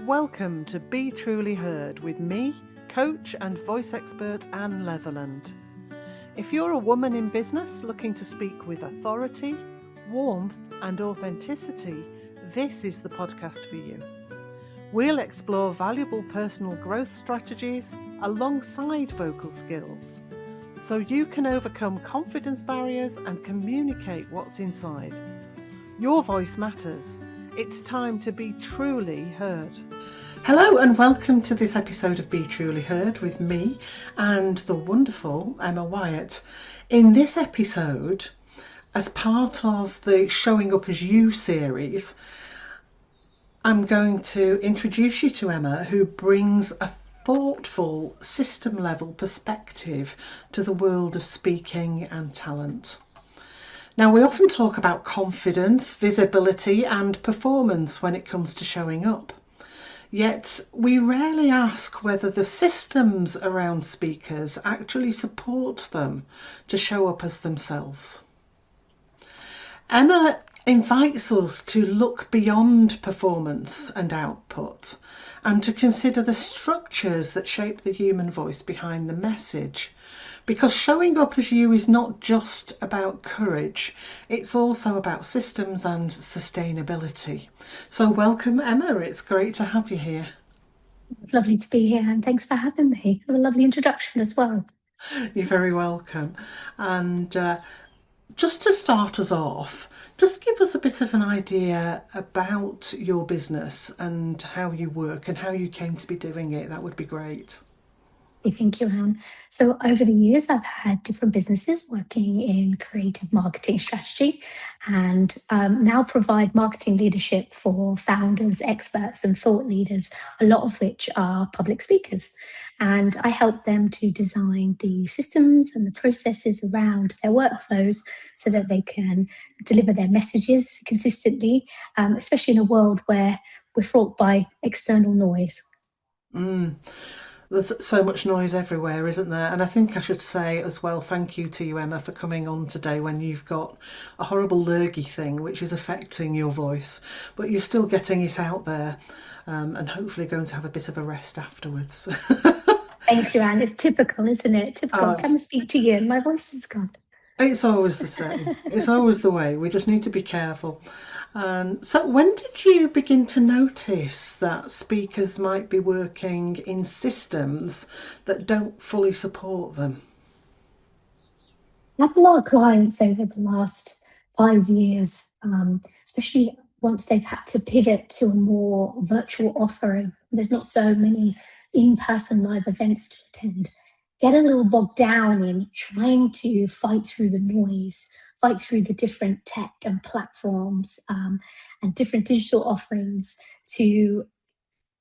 Welcome to Be Truly Heard with me, coach and voice expert Anne Leatherland. If you're a woman in business looking to speak with authority, warmth and authenticity, this is the podcast for you. We'll explore valuable personal growth strategies alongside vocal skills, so you can overcome confidence barriers and communicate what's inside. Your voice matters. It's time to be truly heard. Hello and welcome to this episode of Be Truly Heard with me and the wonderful Emma Wyatt. In this episode, as part of the Showing Up As You series, I'm going to introduce you to Emma, who brings a thoughtful, system-level perspective to the world of speaking and talent. Now, we often talk about confidence, visibility and performance when it comes to showing up. Yet we rarely ask whether the systems around speakers actually support them to show up as themselves. Emma invites us to look beyond performance and output and to consider the structures that shape the human voice behind the message. Because showing up as you is not just about courage, it's also about systems and sustainability. So welcome, Emma. It's great to have you here. Lovely to be here, and thanks for having me. A lovely introduction as well. You're very welcome. And just to start us off, just give us a bit of an idea about your business and how you work and how you came to be doing it. That would be great. Thank you, Anne. So over the years, I've had different businesses working in creative marketing strategy and now provide marketing leadership for founders, experts and thought leaders, a lot of which are public speakers. And I help them to design the systems and the processes around their workflows so that they can deliver their messages consistently, especially in a world where we're fraught by external noise. There's so much noise everywhere, isn't there? And I think I should say as well, thank you to you, Emma, for coming on today when you've got a horrible lurgy thing which is affecting your voice, but you're still getting it out there and hopefully going to have a bit of a rest afterwards. Thanks, you, Anne. It's typical, isn't it? Typical. Come and speak to you and my voice is gone. It's always the same. It's always the way. We just need to be careful. So when did you begin to notice that speakers might be working in systems that don't fully support them? I've had a lot of clients over the last 5 years, especially once they've had to pivot to a more virtual offering. There's not so many in-person live events to attend. Get a little bogged down in trying to fight through the noise, fight through the different tech and platforms and different digital offerings to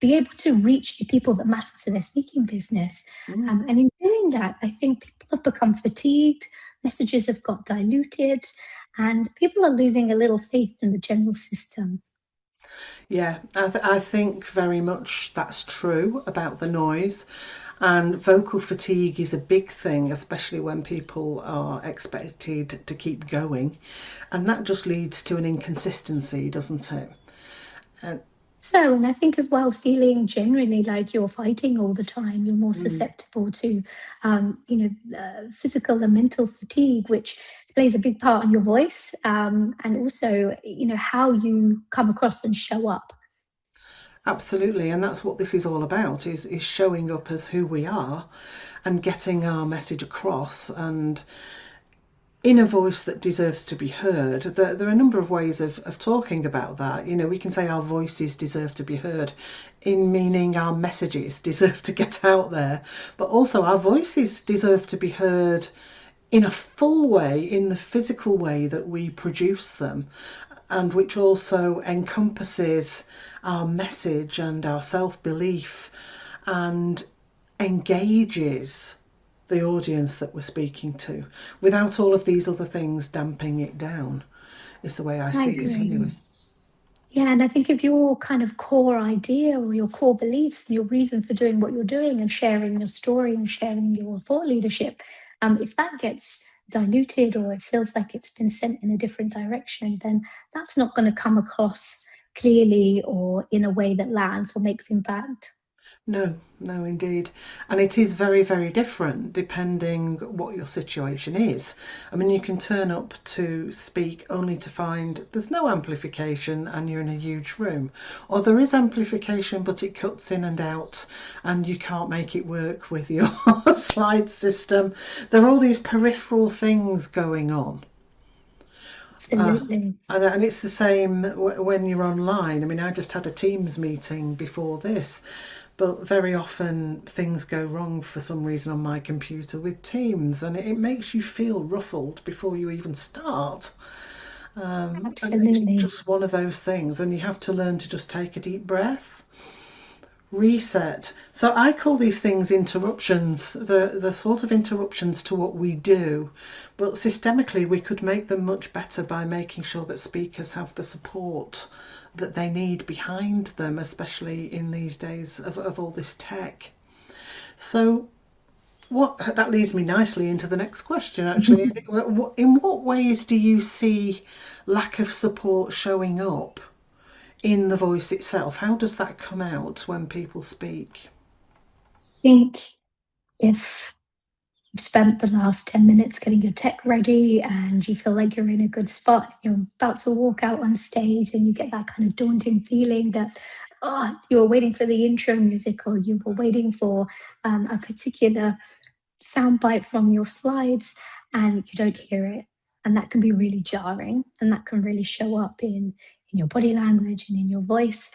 be able to reach the people that matter to their speaking business. And in doing that, I think people have become fatigued, messages have got diluted, and people are losing a little faith in the general system. Yeah, I think very much that's true about the noise. And vocal fatigue is a big thing, especially when people are expected to keep going. And that just leads to an inconsistency, doesn't it? And I think as well, feeling generally like you're fighting all the time, you're more susceptible to, physical and mental fatigue, which plays a big part on your voice and also, how you come across and show up. Absolutely, and that's what this is all about, is showing up as who we are and getting our message across and in a voice that deserves to be heard. There are a number of ways of talking about that. We can say our voices deserve to be heard in meaning our messages deserve to get out there, but also our voices deserve to be heard in a full way, in the physical way that we produce them, and which also encompasses our message and our self-belief and engages the audience that we're speaking to without all of these other things damping it down, is the way I see it anyway. Yeah, and I think if your kind of core idea or your core beliefs and your reason for doing what you're doing and sharing your story and sharing your thought leadership, if that gets diluted or it feels like it's been sent in a different direction, then that's not going to come across clearly or in a way that lands or makes impact. No, no, indeed. And it is very, very different depending what your situation is. I mean, you can turn up to speak only to find there's no amplification and you're in a huge room. Or there is amplification, but it cuts in and out and you can't make it work with your slide system. There are all these peripheral things going on. Uh, Absolutely. and it's the same when you're online. I mean, I just had a Teams meeting before this, but very often things go wrong for some reason on my computer with Teams, and it makes you feel ruffled before you even start. And it's Absolutely. just one of those things, and you have to learn to just take a deep breath, reset. So I call these things interruptions. The sort of interruptions to what we do, but systemically we could make them much better by making sure that speakers have the support that they need behind them, especially in these days of all this tech. So what that leads me nicely into the next question, actually. In what ways do you see lack of support showing up in the voice itself? How does that come out when people speak? I think if you've spent the last 10 minutes getting your tech ready and you feel like you're in a good spot, you're about to walk out on stage and you get that kind of daunting feeling that, oh, you were waiting for the intro music or you were waiting for a particular soundbite from your slides and you don't hear it. And that can be really jarring and that can really show up in your body language and in your voice.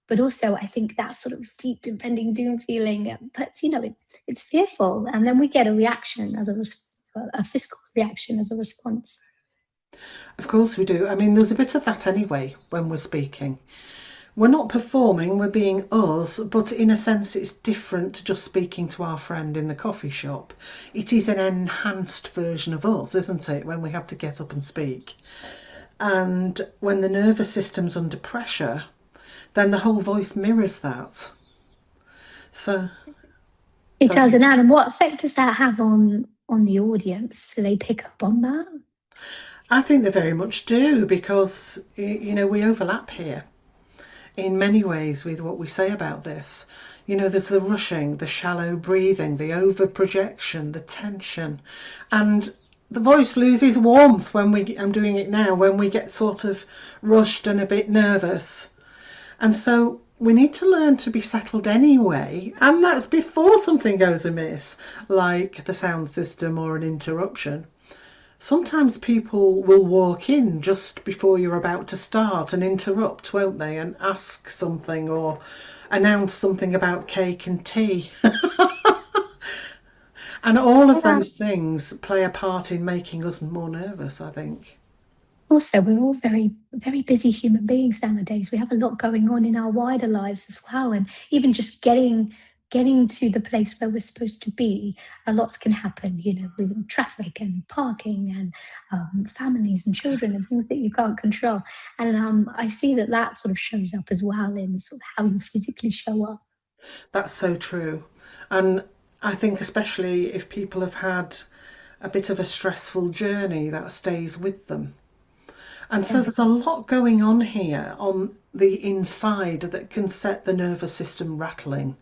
But also, I think that sort of deep impending doom feeling, but it's fearful. And then we get a reaction a physical reaction as a response. Of course we do. I mean, there's a bit of that anyway when we're speaking. We're not performing, we're being us, but in a sense it's different to just speaking to our friend in the coffee shop. It is an enhanced version of us, isn't it, when we have to get up and speak. And when the nervous system's under pressure, then the whole voice mirrors that. So, It does. sorry. And Adam, what effect does that have on the audience? Do they pick up on that? I think they very much do because, we overlap here in many ways with what we say about this. There's the rushing, the shallow breathing, the over projection, the tension, and the voice loses warmth I'm doing it now, when we get sort of rushed and a bit nervous. And so we need to learn to be settled anyway, and that's before something goes amiss, like the sound system or an interruption. Sometimes people will walk in just before you're about to start and interrupt, won't they, and ask something or announce something about cake and tea. And all of Yeah. those things play a part in making us more nervous, I think. Also, we're all very, very busy human beings nowadays. We have a lot going on in our wider lives as well. And even just getting to the place where we're supposed to be, a lots can happen, with traffic and parking and families and children and things that you can't control. And I see that that sort of shows up as well in sort of how you physically show up. That's so true. And I think especially if people have had a bit of a stressful journey, that stays with them. And so Yeah. there's a lot going on here on the inside that can set the nervous system rattling.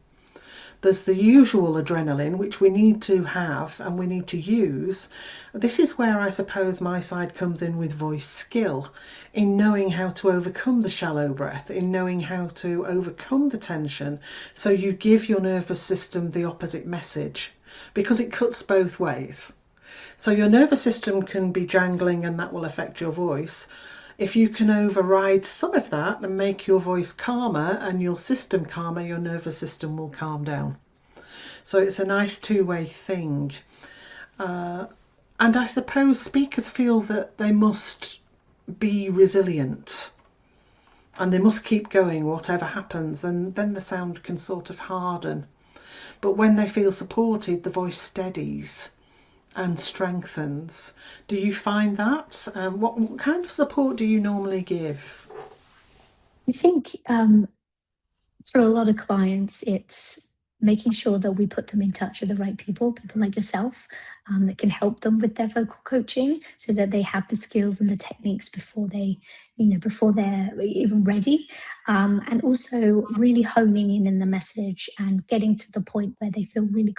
There's the usual adrenaline, which we need to have and we need to use. This is where I suppose my side comes in with voice skill, in knowing how to overcome the shallow breath, in knowing how to overcome the tension, so you give your nervous system the opposite message, because it cuts both ways. So your nervous system can be jangling and that will affect your voice. If you can override some of that and make your voice calmer and your system calmer, your nervous system will calm down. So it's a nice two-way thing. Uh, and I suppose speakers feel that they must be resilient and they must keep going whatever happens, and then the sound can sort of harden. But when they feel supported, the voice steadies and strengthens. Do you find that? What kind of support do you normally give? I think for a lot of clients, it's making sure that we put them in touch with the right people like yourself, that can help them with their vocal coaching, so that they have the skills and the techniques before before they're even ready. And also really honing in the message and getting to the point where they feel really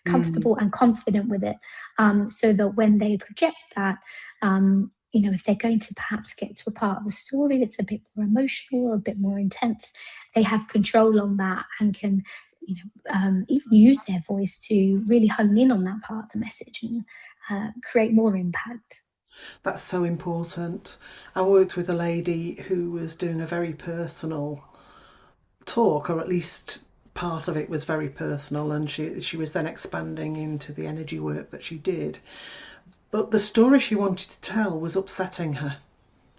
Mm, comfortable and confident with it, so that when they project that, if they're going to perhaps get to a part of a story that's a bit more emotional or a bit more intense, they have control on that and can, even use their voice to really hone in on that part of the message and create more impact. that's so important. I worked with a lady who was doing a very personal talk, or at least part of it was very personal, and she was then expanding into the energy work that she did. But the story she wanted to tell was upsetting her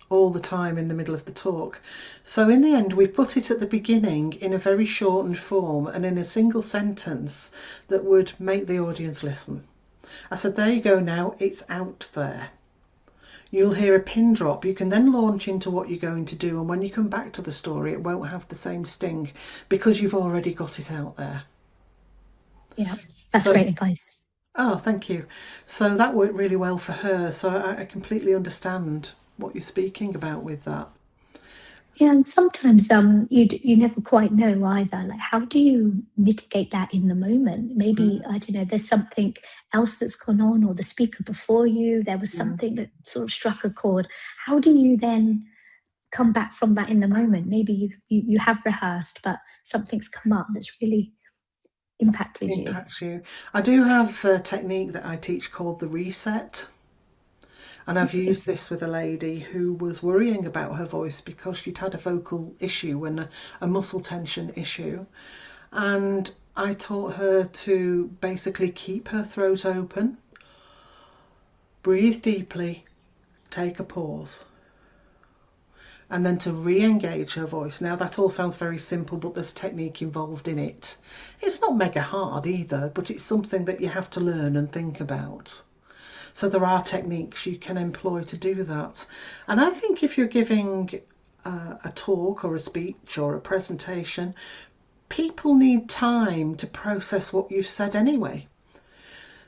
all the time in the middle of the talk. So in the end, we put it at the beginning in a very shortened form and in a single sentence that would make the audience listen. I said, there you go now, it's out there. You'll hear a pin drop. You can then launch into what you're going to do, and when you come back to the story, it won't have the same sting because you've already got it out there. Yeah, that's So, great advice. oh, thank you. So that worked really well for her. So I completely understand what you're speaking about with that. Yeah, and sometimes you never quite know either. Like, how do you mitigate that in the moment? Maybe, Mm, I don't know, there's something else that's gone on, or the speaker before you, there was mm. something that sort of struck a chord. How do you then come back from that in the moment? Maybe you have rehearsed, but something's come up that's really impacted you. Impacts you. I do have a technique that I teach called the reset. And I've Okay. used this with a lady who was worrying about her voice because she'd had a vocal issue and a muscle tension issue. And I taught her to basically keep her throat open, breathe deeply, take a pause, and then to re-engage her voice. Now that all sounds very simple, but there's technique involved in it. It's not mega hard either, but it's something that you have to learn and think about. So there are techniques you can employ to do that. And I think if you're giving a talk or a speech or a presentation, people need time to process what you've said anyway.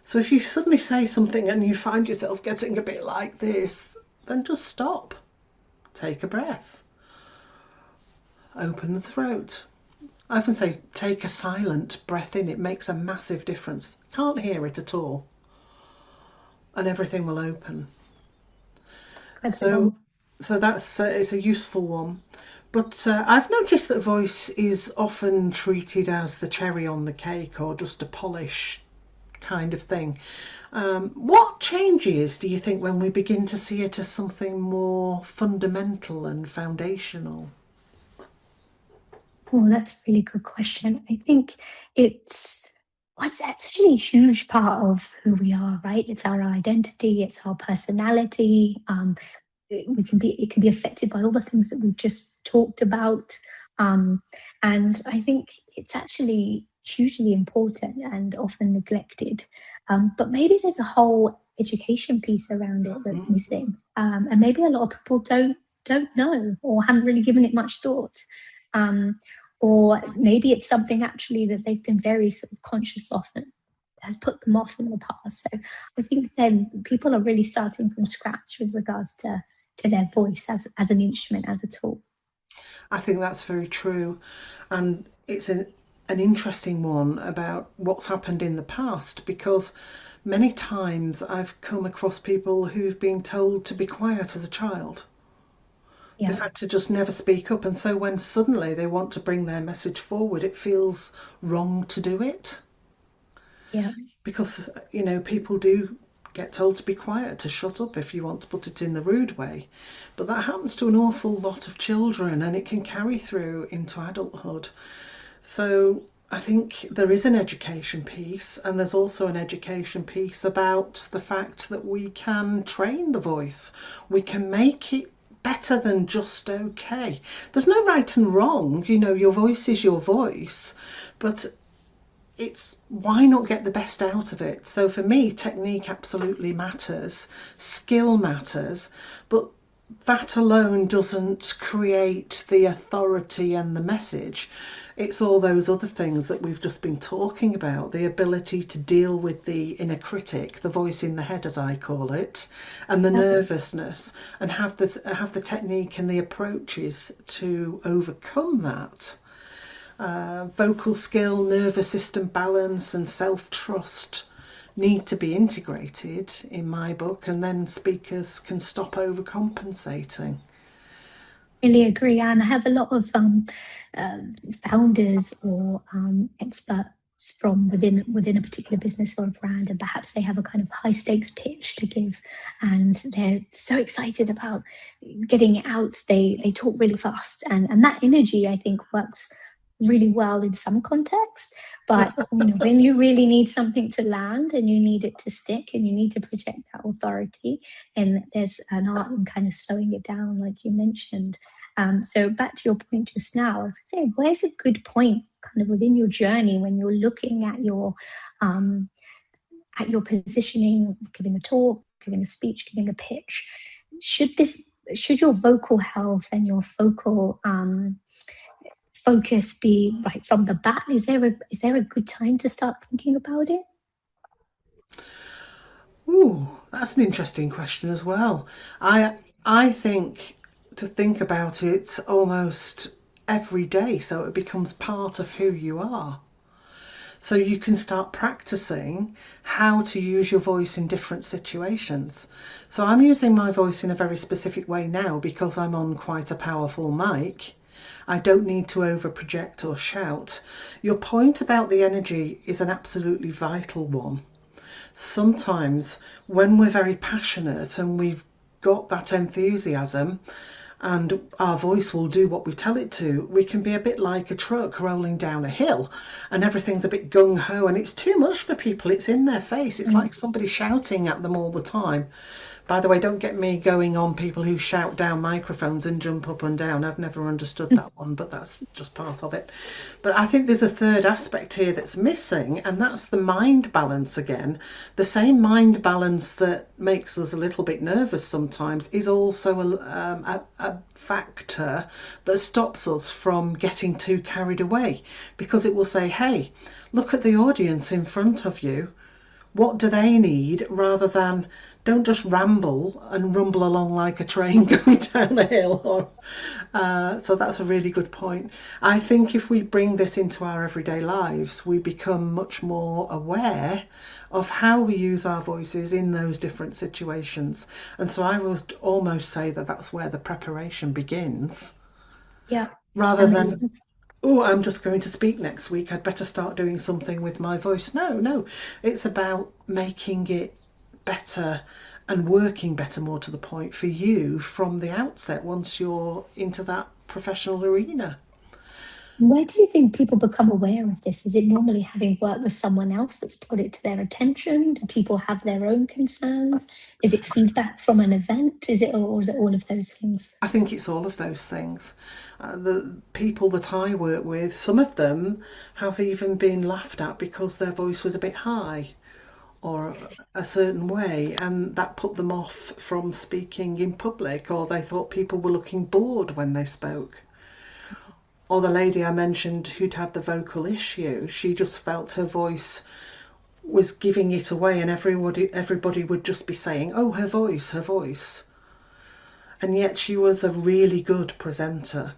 So if you suddenly say something and you find yourself getting a bit like this, then just stop, take a breath, open the throat. I often say take a silent breath in. It makes a massive difference. Can't hear it at all, and everything will open. So, Incredible. so that's it's a useful one. But I've noticed that voice is often treated as the cherry on the cake or just a polish kind of thing. What changes do you think when we begin to see it as something more fundamental and foundational? Oh, that's a really good question. I think it's well, it's actually a huge part of who we are, right? It's our identity, it's our personality. It can be affected by all the things that we've just talked about. Um, and I think it's actually hugely important and often neglected. But maybe there's a whole education piece around it that's Mm, missing. And maybe a lot of people don't know or haven't really given it much thought. Um, or maybe it's something actually that they've been very sort of conscious of and has put them off in the past. So I think then people are really starting from scratch with regards to their voice as an instrument, as a tool. I think that's very true. And it's an interesting one about what's happened in the past because many times I've come across people who've been told to be quiet as a child. They've Yeah, had to just never speak up, and so when suddenly they want to bring their message forward, it feels wrong to do it yeah, because people do get told to be quiet, to shut up if you want to put it in the rude way. But that happens to an awful lot of children and it can carry through into adulthood. So I think there is an education piece, and there's also an education piece about the fact that we can train the voice. We can make it better than just okay. There's no right and wrong, your voice is your voice, but it's why not get the best out of it? So for me, technique absolutely matters, skill matters, but that alone doesn't create the authority and the message. It's all those other things that we've just been talking about, the ability to deal with the inner critic, the voice in the head as I call it, and the nervousness, and have the technique and the approaches to overcome that. Vocal skill, nervous system balance, and self-trust need to be integrated in my book, and then speakers can stop overcompensating. Really agree, Anne. I have a lot of founders or experts from within a particular business or a brand, and perhaps they have a kind of high stakes pitch to give, and they're so excited about getting it out. They talk really fast, and that energy, I think, works really well in some contexts. But when you really need something to land and you need it to stick and you need to project that authority, and there's an art in kind of slowing it down, like you mentioned. So back to your point just now, I was going to say, where's a good point kind of within your journey when you're looking at your positioning, giving a talk, giving a speech, giving a pitch? Should your vocal health and your focal focus be right from the bat? Is there a good time to start thinking about it? Ooh, that's an interesting question as well. I think to think about it almost every day, so it becomes part of who you are. So you can start practicing how to use your voice in different situations. So I'm using my voice in a very specific way now because I'm on quite a powerful mic. I don't need to over project or shout. Your point about the energy is an absolutely vital one. Sometimes when we're very passionate and we've got that enthusiasm and our voice will do what we tell it to, we can be a bit like a truck rolling down a hill and everything's a bit gung-ho and it's too much for people. It's in their face. It's like somebody shouting at them all the time. By the way, don't get me going on people who shout down microphones and jump up and down. I've never understood that one, but that's just part of it. But I think there's a third aspect here that's missing, and that's the mind balance again. The same mind balance that makes us a little bit nervous sometimes is also a factor that stops us from getting too carried away, because it will say, hey, look at the audience in front of you. What do they need, rather than don't just ramble and rumble along like a train going down a hill. So that's a really good point. I think if we bring this into our everyday lives, we become much more aware of how we use our voices in those different situations. And so I would almost say that that's where the preparation begins. Yeah, Rather that makes than, sense. oh, I'm just going to speak next week, I'd better start doing something with my voice. No, it's about making it better and working better, more to the point, for you from the outset once you're into that professional arena. Where do you think people become aware of this? Is it normally having worked with someone else that's brought it to their attention? Do people have their own concerns? Is it feedback from an event? Or is it all of those things? I think it's all of those things. The people that I work with, some of them have even been laughed at because their voice was a bit high or a certain way, and that put them off from speaking in public, or they thought people were looking bored when they spoke. Or the lady I mentioned who'd had the vocal issue, she just felt her voice was giving it away, and everybody would just be saying, oh, her voice, her voice. And yet she was a really good presenter.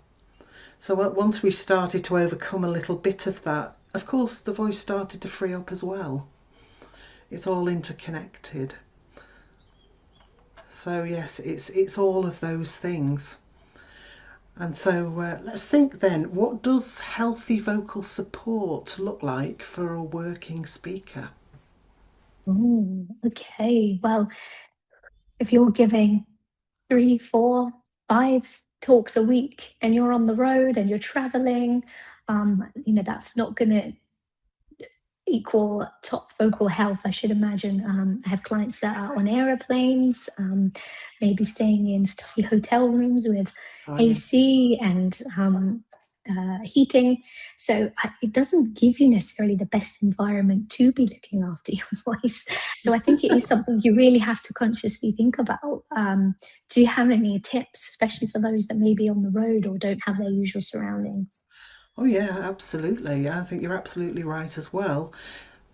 So once we started to overcome a little bit of that, of course the voice started to free up as well. It's all interconnected. So yes, it's all of those things. And so let's think then, what does healthy vocal support look like for a working speaker? Oh, okay. Well, if you're giving 3, 4, 5 talks a week and you're on the road and you're traveling, that's not going to equal top vocal health, I should imagine. I have clients that are on aeroplanes, maybe staying in stuffy hotel rooms with Oh yeah. AC and heating. So it doesn't give you necessarily the best environment to be looking after your voice. So I think it is something you really have to consciously think about. Do you have any tips, especially for those that may be on the road or don't have their usual surroundings? Oh yeah, absolutely. I think you're absolutely right as well.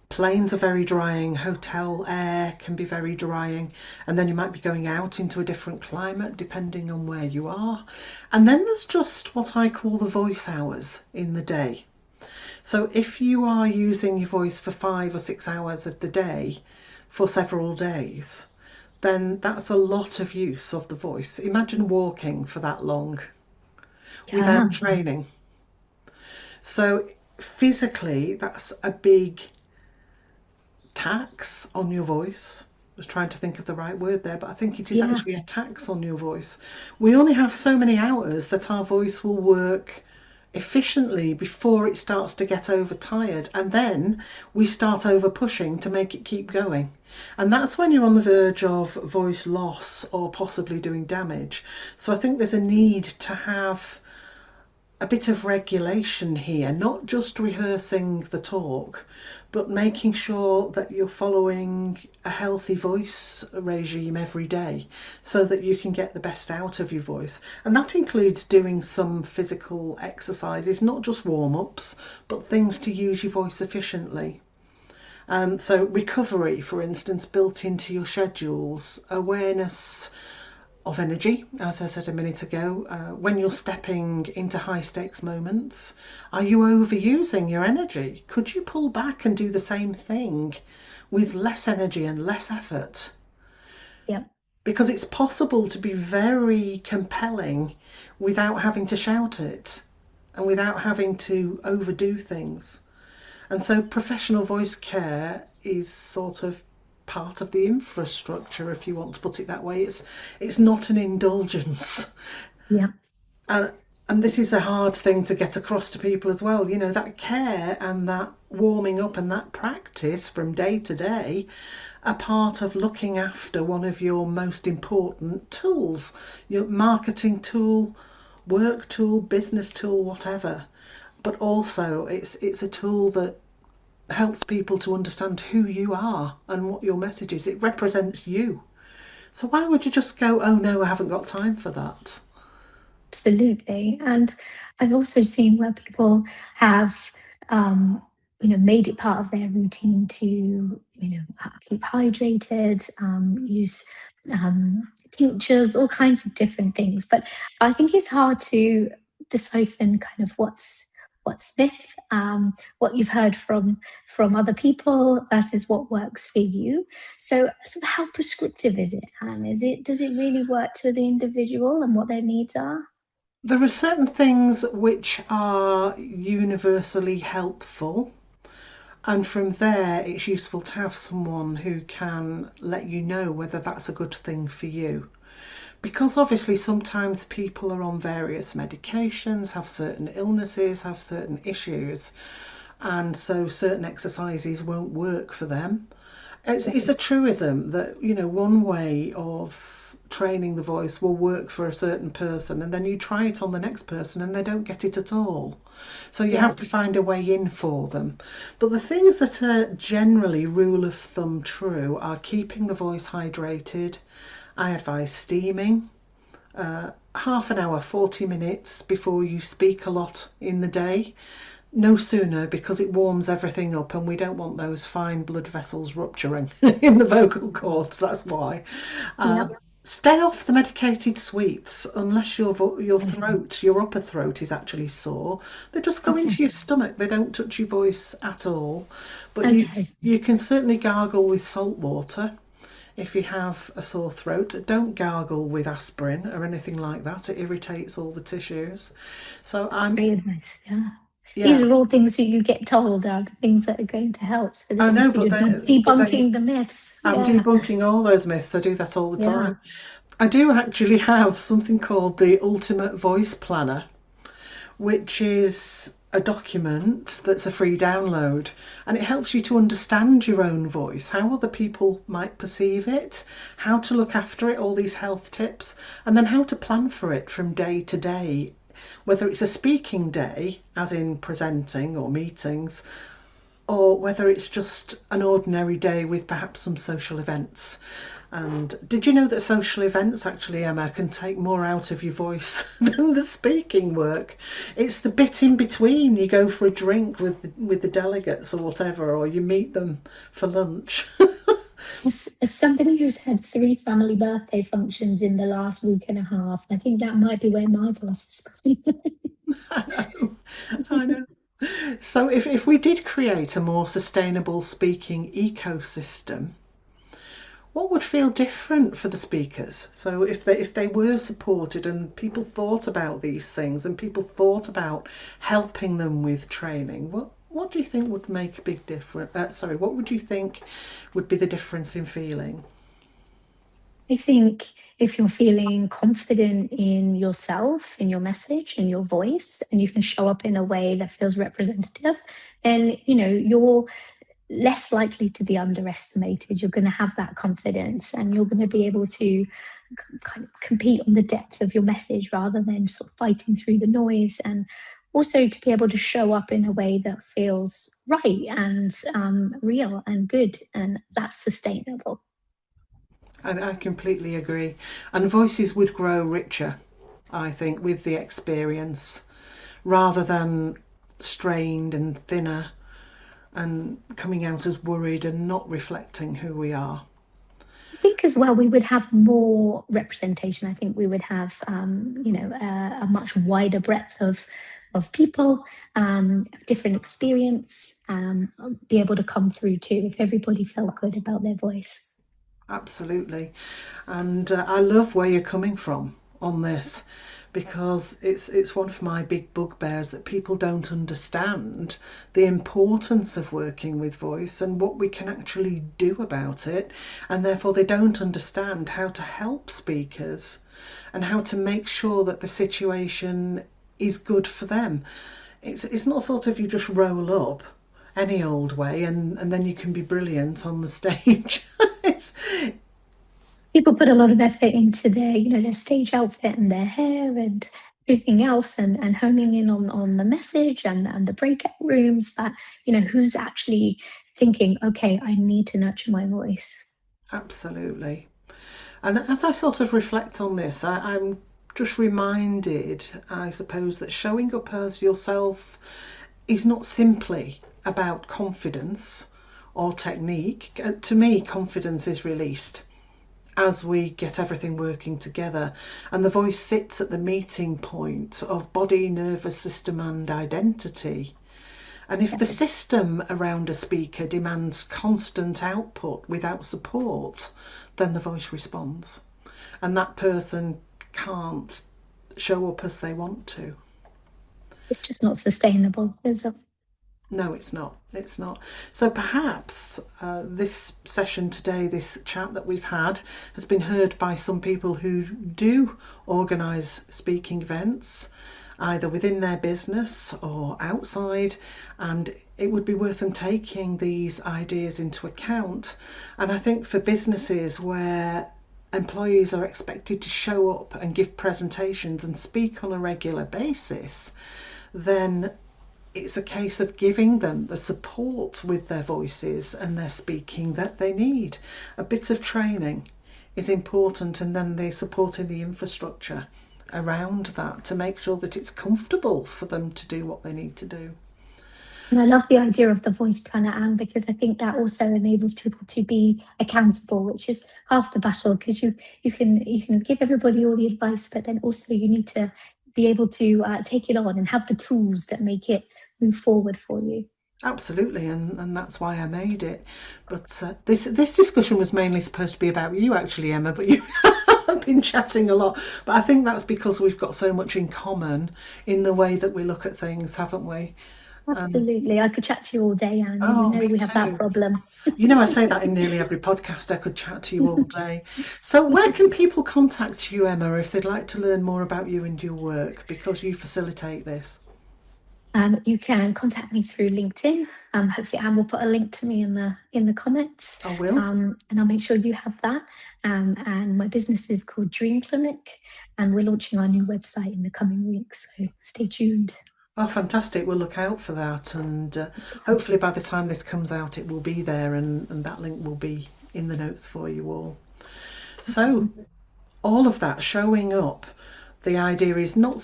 Planes are very drying, hotel air can be very drying, and then you might be going out into a different climate depending on where you are. And then there's just what I call the voice hours in the day. So if you are using your voice for 5 or 6 hours of the day for several days, then that's a lot of use of the voice. Imagine walking for that long Yeah, without training. So physically, that's a big tax on your voice. I was trying to think of the right word there, but I think it is yeah, actually a tax on your voice. We only have so many hours that our voice will work efficiently before it starts to get overtired, and then we start over pushing to make it keep going. And that's when you're on the verge of voice loss or possibly doing damage. So I think there's a need to have a bit of regulation here, not just rehearsing the talk, but making sure that you're following a healthy voice regime every day so that you can get the best out of your voice. And that includes doing some physical exercises, not just warm-ups, but things to use your voice efficiently. So recovery, for instance, built into your schedules, awareness of energy, as I said a minute ago. When you're stepping into high stakes moments, are you overusing your energy? Could you pull back and do the same thing with less energy and less effort? yeah. Because it's possible to be very compelling without having to shout it and without having to overdo things. And so professional voice care is sort of part of the infrastructure, if you want to put it that way. It's not an indulgence. Yeah. And and this is a hard thing to get across to people as well. You know, that care and that warming up and that practice from day to day are part of looking after one of your most important tools, your marketing tool, work tool, business tool, whatever. But also it's a tool that helps people to understand who you are and what your message is. It represents you. So why would you just go, oh no, I haven't got time for that? Absolutely. And I've also seen where people have, um, made it part of their routine to, keep hydrated, use tinctures, all kinds of different things. But I think it's hard to decipher kind of what's myth, what you've heard from other people versus what works for you. So how prescriptive is it, Anne? Does it really work to the individual and what their needs are? There are certain things which are universally helpful, and from there it's useful to have someone who can let you know whether that's a good thing for you. Because obviously sometimes people are on various medications, have certain illnesses, have certain issues, and so certain exercises won't work for them. It's a truism that, you know, one way of training the voice will work for a certain person, and then you try it on the next person and they don't get it at all. So you Yeah. have to find a way in for them. But the things that are generally rule of thumb true are keeping the voice hydrated. I advise steaming, half an hour, 40 minutes before you speak a lot in the day. No sooner, because it warms everything up and we don't want those fine blood vessels rupturing in the vocal cords. That's why. Yeah. Uh, Stay off the medicated sweets unless your throat, your upper throat is actually sore. They just go Okay. into your stomach. They don't touch your voice at all. But Okay. you can certainly gargle with salt water. If you have a sore throat, don't gargle with aspirin or anything like that. It irritates all the tissues. So That's very nice. Yeah. These yeah, are all things that you get told are the things that are going to help. So I this is know, good. but You're then debunking the myths. I'm Yeah. debunking all those myths. I do that all the Yeah. time. I do actually have something called the Ultimate Voice Planner, which is a document that's a free download, and it helps you to understand your own voice, how other people might perceive it, how to look after it, all these health tips, and then how to plan for it from day to day. whether it's a speaking day, as in presenting or meetings, or whether it's just an ordinary day with perhaps some social events. And did you know that social events actually, Emma, can take more out of your voice than the speaking work? It's the bit in between. You go for a drink with the delegates or whatever, or you meet them for lunch. As somebody who's had 3 family birthday functions in the last week and a half, I think that might be where my voice is going. I know, I know. So if we did create a more sustainable speaking ecosystem, what would feel different for the speakers? So if they were supported and people thought about these things and people thought about helping them with training, what do you think would make a big difference? What would you think would be the difference in feeling? I think if you're feeling confident in yourself, in your message, in your voice, and you can show up in a way that feels representative, then you're less likely to be underestimated. You're going to have that confidence, and you're going to be able to kind of compete on the depth of your message rather than sort of fighting through the noise, and also to be able to show up in a way that feels right and real and good, and that's sustainable. I completely agree. And voices would grow richer, I think, with the experience rather than strained and thinner and coming out as worried and not reflecting who we are. I think as well we would have more representation. I think we would have, a much wider breadth of people, different experience, be able to come through too if everybody felt good about their voice. Absolutely. And I love where you're coming from on this, because it's one of my big bugbears that people don't understand the importance of working with voice and what we can actually do about it, and therefore they don't understand how to help speakers and how to make sure that the situation is good for them. It's not sort of you just roll up any old way and then you can be brilliant on the stage. it's People put a lot of effort into their stage outfit and their hair and everything else, and honing in on the message and the breakout rooms. But who's actually thinking, okay, I need to nurture my voice. Absolutely. And as I sort of reflect on this, I'm just reminded, I suppose, that showing up as yourself is not simply about confidence or technique. To me, confidence is released as we get everything working together, and the voice sits at the meeting point of body, nervous system, and identity. And if the system around a speaker demands constant output without support, then the voice responds, and that person can't show up as they want to. It's just not sustainable, is it? No, it's not. It's not. So perhaps this session today, this chat that we've had, has been heard by some people who do organise speaking events, either within their business or outside, and it would be worth them taking these ideas into account. And I think for businesses where employees are expected to show up and give presentations and speak on a regular basis, then it's a case of giving them the support with their voices and their speaking that they need. A bit of training is important, and then the support in the infrastructure around that to make sure that it's comfortable for them to do what they need to do. And I love the idea of the voice planner, Anne, because I think that also enables people to be accountable, which is half the battle. Because you can give everybody all the advice, but then also you need to be able to take it on and have the tools that make it move forward for you. Absolutely, and that's why I made it. But this discussion was mainly supposed to be about you, actually, Emma. But you have been chatting a lot. But I think that's because we've got so much in common in the way that we look at things, haven't we? Absolutely. I could chat to you all day, Anne, and we Oh, know me we have that too. problem. You know, I say that in nearly every podcast. I could chat to you all day. So, where can people contact you, Emma, if they'd like to learn more about you and your work, because you facilitate this? You can contact me through LinkedIn. Hopefully Anne will put a link to me in the comments. I will. And I'll make sure you have that. And my business is called Dream Clinic, and we're launching our new website in the coming weeks, so stay tuned. Oh, fantastic. We'll look out for that, and hopefully by the time this comes out it will be there, and that link will be in the notes for you all. So all of that showing up, the idea is not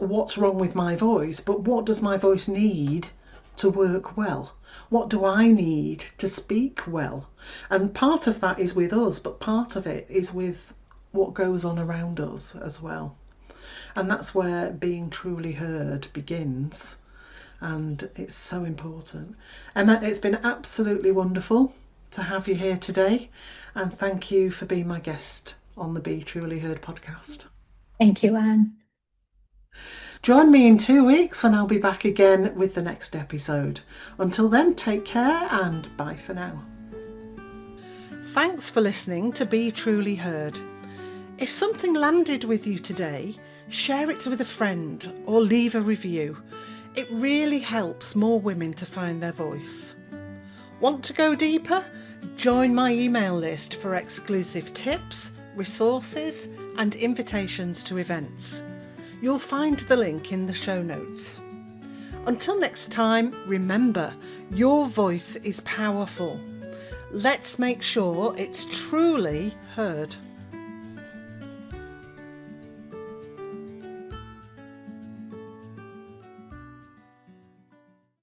what's wrong with my voice, but what does my voice need to work well? What do I need to speak well? And part of that is with us, but part of it is with what goes on around us as well. And that's where being truly heard begins. And it's so important. Emma, it's been absolutely wonderful to have you here today. And thank you for being my guest on the Be Truly Heard podcast. Thank you, Anne. Join me in 2 weeks when I'll be back again with the next episode. Until then, take care and bye for now. Thanks for listening to Be Truly Heard. If something landed with you today, share it with a friend or leave a review. It really helps more women to find their voice. Want to go deeper? Join my email list for exclusive tips, resources and invitations to events. You'll find the link in the show notes. Until next time, remember, your voice is powerful. Let's make sure it's truly heard.